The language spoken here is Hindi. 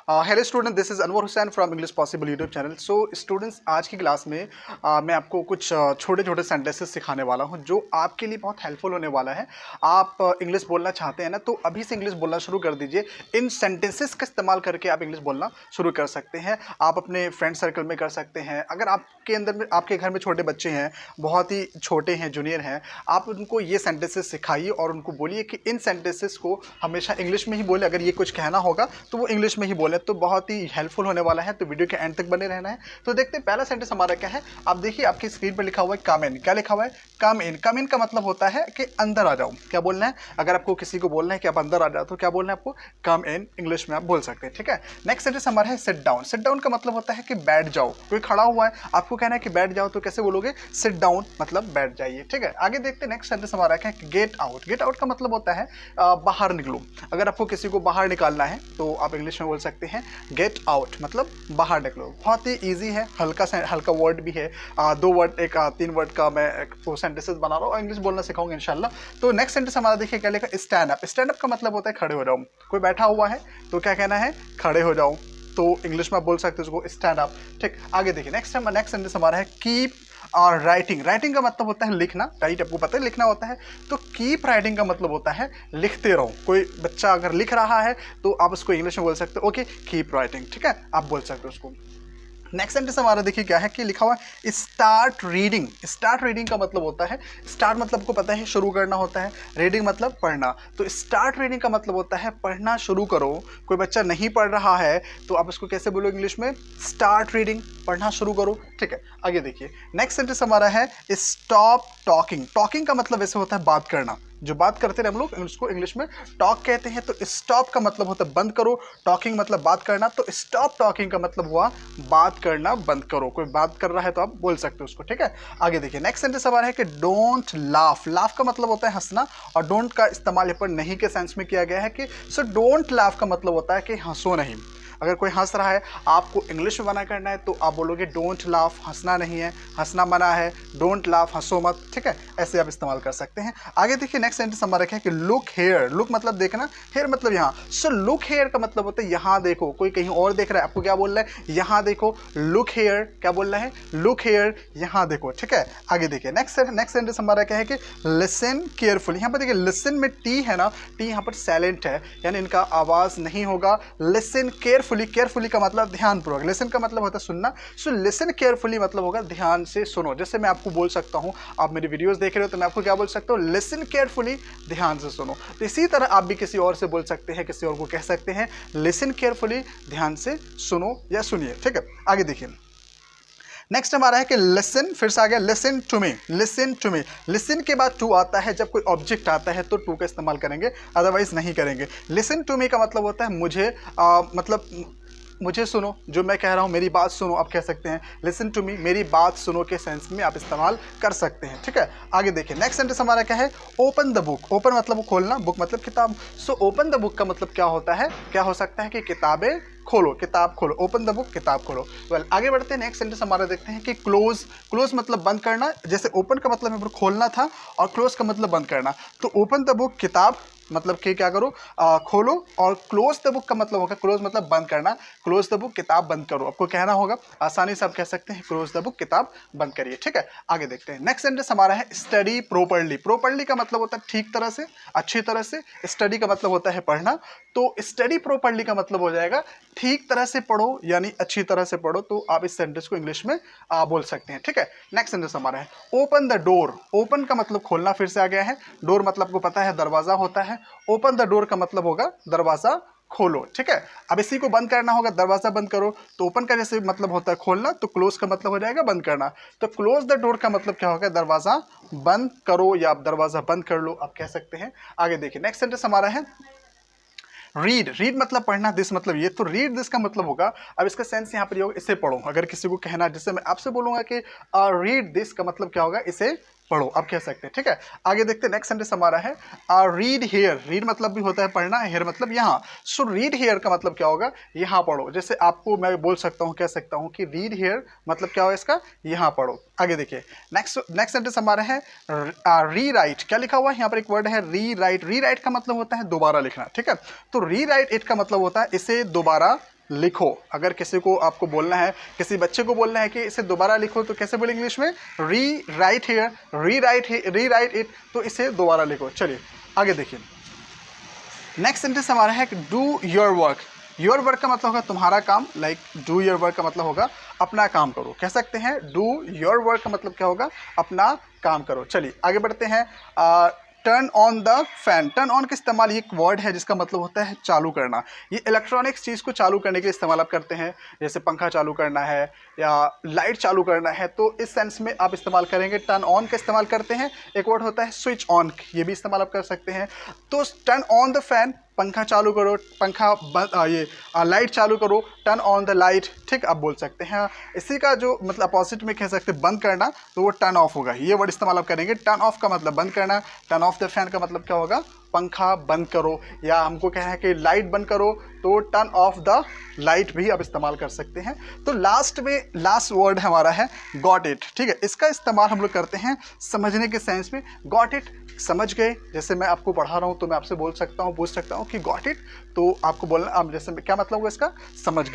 Hello student, this is Anwar Hussain from English possible YouTube channel. So students, आज की क्लास में मैं आपको कुछ छोटे छोटे सेंटेंसेस सिखाने वाला हूं जो आपके लिए बहुत हेल्पफुल होने वाला है। आप इंग्लिश बोलना चाहते हैं ना, तो अभी से इंग्लिश बोलना शुरू कर दीजिए। इन सेंटेंसेस का इस्तेमाल करके आप इंग्लिश बोलना शुरू कर सकते हैं। आप अपने फ्रेंड सर्कल में कर सकते हैं। अगर आपके अंदर में, आपके घर में छोटे बच्चे हैं, बहुत ही छोटे हैं, जूनियर हैं, आप उनको ये सेंटेंसेस सिखाइए और उनको बोलिए कि इन सेंटेंसेस को हमेशा इंग्लिश में ही बोले। अगर ये कुछ कहना होगा तो वो इंग्लिश में ही बोले, तो बहुत ही हेल्पफुल होने वाला है। तो वीडियो के एंड तक बने रहना है। तो देखते हैं पहला सेंटेंस हमारा क्या है। आप देखिए, आपकी स्क्रीन पर लिखा हुआ है कम इन। क्या लिखा हुआ है? कम इन। कम इन का मतलब होता है कि अंदर आ जाओ। क्या बोलना है? अगर आपको किसी को बोलना है कि आप अंदर आ जाओ, तो क्या बोलना है आपको? कम इन। इंग्लिश में आप बोल सकते हैं, ठीक है। नेक्स्ट सेंटेंस हमारा है सिट डाउन। सिट डाउन का मतलब होता है कि बैठ जाओ। कोई खड़ा हुआ है, आपको कहना है कि बैठ जाओ, तो कैसे बोलोगे? सिट डाउन, मतलब बैठ जाइए, ठीक है। आगे देखते हैं नेक्स्ट सेंटेंस हमारा क्या है। Get out. गेट आउट का मतलब होता है बाहर निकलो। अगर आपको किसी को बाहर निकालना है तो आप इंग्लिश में बोल सकते हैं गेट आउट, मतलब बाहर निकलो। बहुत ही इजी है, हल्का वर्ड भी है। दो वर्ड, तीन वर्ड का मैं एक सेंटेंसेस बना रहा हूँ और इंग्लिश बोलना सिखाऊंगा इंशाल्लाह। तो नेक्स्ट सेंटेंस हमारा देखिए क्या लिखा। Stand up. स्टैंड अप का मतलब होता है खड़े हो जाओ। कोई बैठा हुआ है तो क्या कहना है? खड़े हो जाओ। तो इंग्लिश में आप बोल सकते हो उसको स्टैंड अप, ठीक। आगे देखिए नेक्स्ट सेंटेंस हमारा है कीप और राइटिंग। राइटिंग का मतलब होता है लिखना, राइट, आपको पता है लिखना होता है। तो कीप राइटिंग का मतलब होता है लिखते रहो। कोई बच्चा अगर लिख रहा है तो आप उसको इंग्लिश में बोल सकते हो ओके कीप राइटिंग, ठीक है, आप बोल सकते हो उसको। नेक्स्ट सेंटेंस हमारा देखिए क्या है कि लिखा हुआ है स्टार्ट रीडिंग। स्टार्ट रीडिंग का मतलब होता है, स्टार्ट मतलब को पता है शुरू करना होता है, रीडिंग मतलब पढ़ना। तो स्टार्ट रीडिंग का मतलब होता है पढ़ना शुरू करो। कोई बच्चा नहीं पढ़ रहा है तो आप उसको कैसे बोलो इंग्लिश में? स्टार्ट रीडिंग, पढ़ना शुरू करो, ठीक है। आगे देखिए नेक्स्ट सेंटेंस हमारा है स्टॉप टॉकिंग। टॉकिंग का मतलब ऐसे होता है बात करना। जो बात करते हैं हम लोग उसको इंग्लिश में टॉक कहते हैं। तो स्टॉप का मतलब होता है बंद करो, टॉकिंग मतलब बात करना। तो स्टॉप टॉकिंग का मतलब हुआ बात करना बंद करो। कोई बात कर रहा है तो आप बोल सकते हो उसको, ठीक है। आगे देखिए नेक्स्ट सेंटेंस हमारा है कि डोंट लाफ। लाफ का मतलब होता है हंसना, और डोंट का इस्तेमाल यहाँ पर नहीं के सेंस में किया गया है कि सो डोंट लाफ का मतलब होता है कि हंसो नहीं। अगर कोई हंस रहा है, आपको इंग्लिश में मना करना है, तो आप बोलोगे डोंट लाफ, हंसना नहीं है, हंसना मना है, डोंट लाफ, हंसो मत, ठीक है। ऐसे आप इस्तेमाल कर सकते हैं। आगे देखिए नेक्स्ट सेंटेंस हमारा क्या है कि लुक हेयर। लुक मतलब देखना, हेयर मतलब यहाँ। सो लुक हेयर का मतलब होता है यहाँ देखो। कोई कहीं और देख रहा है, आपको क्या बोल रहा है? यहाँ देखो। लुक हेयर, क्या बोल रहा है? लुक हेयर, यहाँ देखो, ठीक है। आगे देखिए नेक्स्ट सेंटेंस हमारा क्या है कि लिसन केयरफुली। यहाँ पर देखिए लिसन में टी है ना, टी यहाँ पर साइलेंट है, यानी इनका आवाज नहीं होगा। Listen carefully. केयरफुली का मतलब ध्यानपूर्वक। लिसन का मतलब होता है सुनना। सो लिसन केयरफुली मतलब होगा ध्यान से सुनो। जैसे मैं आपको बोल सकता हूँ, आप मेरी वीडियोस देख रहे हो तो मैं आपको क्या बोल सकता हूँ? लिसन केयरफुली, ध्यान से सुनो। तो इसी तरह आप भी किसी और से बोल सकते हैं, किसी और को कह सकते हैं लिसन केयरफुली, ध्यान से सुनो या सुनिए, ठीक है। आगे देखिए नेक्स्ट हमारा है कि लिसन। फिर से आ गया listen to me. Listen to me, listen के बाद टू आता है। जब कोई ऑब्जेक्ट आता है तो टू का इस्तेमाल करेंगे, अदरवाइज नहीं करेंगे। लिसन टू मी का मतलब होता है मुझे मतलब मुझे सुनो, जो मैं कह रहा हूँ मेरी बात सुनो, आप कह सकते हैं लिसन टू मी, मेरी बात सुनो के सेंस में आप इस्तेमाल कर सकते हैं, ठीक है। आगे देखिए नेक्स्ट सेंटेंस हमारा क्या है। Open the book. ओपन मतलब खोलना, बुक मतलब किताब। सो ओपन द बुक का मतलब क्या होता है? क्या हो सकता है कि किताबें खोलो, किताब खोलो। ओपन द बुक, किताब खोलो। वेल आगे बढ़ते हैं। नेक्स्ट सेंटेंस हमारा देखते हैं कि क्लोज। क्लोज मतलब बंद करना। जैसे ओपन का मतलब यहाँ पर खोलना था और क्लोज का मतलब बंद करना। तो ओपन द बुक, किताब मतलब कि क्या करो? खोलो। और क्लोज द बुक का मतलब होगा, क्लोज मतलब बंद करना, क्लोज द बुक, किताब बंद करो। आपको कहना होगा, आसानी से आप कह सकते हैं क्लोज द बुक, किताब बंद करिए, ठीक है। आगे देखते हैं नेक्स्ट सेंटेंस हमारा है स्टडी प्रॉपर्ली। प्रॉपर्ली का मतलब होता है ठीक तरह से, अच्छी तरह से। स्टडी का मतलब होता है पढ़ना। तो स्टडी प्रॉपर्ली का मतलब हो जाएगा ठीक तरह से पढ़ो, यानी अच्छी तरह से पढ़ो। तो आप इस सेंटेंस को इंग्लिश में बोल सकते हैं, ठीक है। नेक्स्ट सेंटेंस हमारा है ओपन द डोर। ओपन का मतलब खोलना, फिर से आ गया है। डोर मतलब को पता है दरवाजा होता है। ओपन द डोर का मतलब होगा दरवाजा खोलो, ठीक है। अब इसी को बंद करना होगा, दरवाजा बंद करो। तो ओपन का जैसे मतलब होता है खोलना, तो क्लोज का मतलब हो जाएगा बंद करना। तो क्लोज द डोर का मतलब क्या होगा? दरवाजा बंद करो, या आप दरवाजा बंद कर लो, आप कह सकते हैं। आगे देखिए नेक्स्ट सेंटेंस हमारा है रीड। रीड मतलब पढ़ना, दिस मतलब ये। तो रीड दिस का मतलब होगा, अब इसका सेंस यहाँ पर होगा इसे पढ़ो। अगर किसी को कहना, जैसे मैं आपसे बोलूंगा कि रीड दिस का मतलब क्या होगा? इसे पढ़ो, आप कह सकते हैं, ठीक है। आगे देखते हैं नेक्स्ट सेंटेंस हमारा है रीड हेयर। रीड मतलब भी होता है पढ़ना, हेयर मतलब यहाँ। सो रीड हेयर का मतलब क्या होगा? यहाँ पढ़ो। जैसे आपको मैं बोल सकता हूँ, कह सकता हूँ कि रीड हेयर मतलब क्या होगा इसका? यहाँ पढ़ो। आगे देखिए नेक्स्ट सेंटेंस हमारा है री राइट। क्या लिखा हुआ है यहाँ पर? एक वर्ड है री राइट। री राइट का मतलब होता है दोबारा लिखना, ठीक है। तो री राइट इट का मतलब होता है इसे दोबारा लिखो। अगर किसी को आपको बोलना है, किसी बच्चे को बोलना है कि इसे दोबारा लिखो, तो कैसे बोले इंग्लिश में? री राइट हियर, री राइट इट, तो इसे दोबारा लिखो। चलिए आगे देखिए। नेक्स्ट सेंटेंस हमारा है कि do your work. Your work का मतलब होगा तुम्हारा काम, लाइक डू योर वर्क का मतलब होगा अपना काम करो। कह सकते हैं डू योर वर्क का मतलब क्या होगा? अपना काम करो। चलिए आगे बढ़ते हैं। Turn on the fan. Turn on का इस्तेमाल, ये एक वर्ड है जिसका मतलब होता है चालू करना। ये इलेक्ट्रॉनिक्स चीज़ को चालू करने के लिए इस्तेमाल आप करते हैं, जैसे पंखा चालू करना है या लाइट चालू करना है, तो इस सेंस में आप इस्तेमाल करेंगे। टर्न ऑन का इस्तेमाल करते हैं। एक वर्ड होता है स्विच ऑन, ये भी इस्तेमाल आप कर सकते हैं। तो टर्न ऑन द फैन, पंखा चालू करो, पंखा लाइट चालू करो, टर्न ऑन द लाइट, ठीक आप बोल सकते हैं। इसी का जो मतलब अपोजिट में कह सकते हैं बंद करना, तो वो टर्न ऑफ होगा। ये वर्ड इस्तेमाल आप करेंगे। टर्न ऑफ का मतलब बंद करना, टर्न ऑफ द फैन का मतलब क्या होगा? पंखा बंद करो। या हमको कहना है कि लाइट बंद करो, तो टर्न ऑफ द लाइट भी आप इस्तेमाल कर सकते हैं। तो लास्ट वर्ड हमारा है गॉट इट, ठीक है। इसका इस्तेमाल हम लोग करते हैं समझने के सेंस में। गॉट इट, समझ गए। जैसे मैं आपको पढ़ा रहा हूँ तो मैं आपसे बोल सकता हूँ, पूछ सकता हूँ कि गॉट इट, तो आपको बोलना, जैसे क्या मतलब होगा इसका? समझ गए।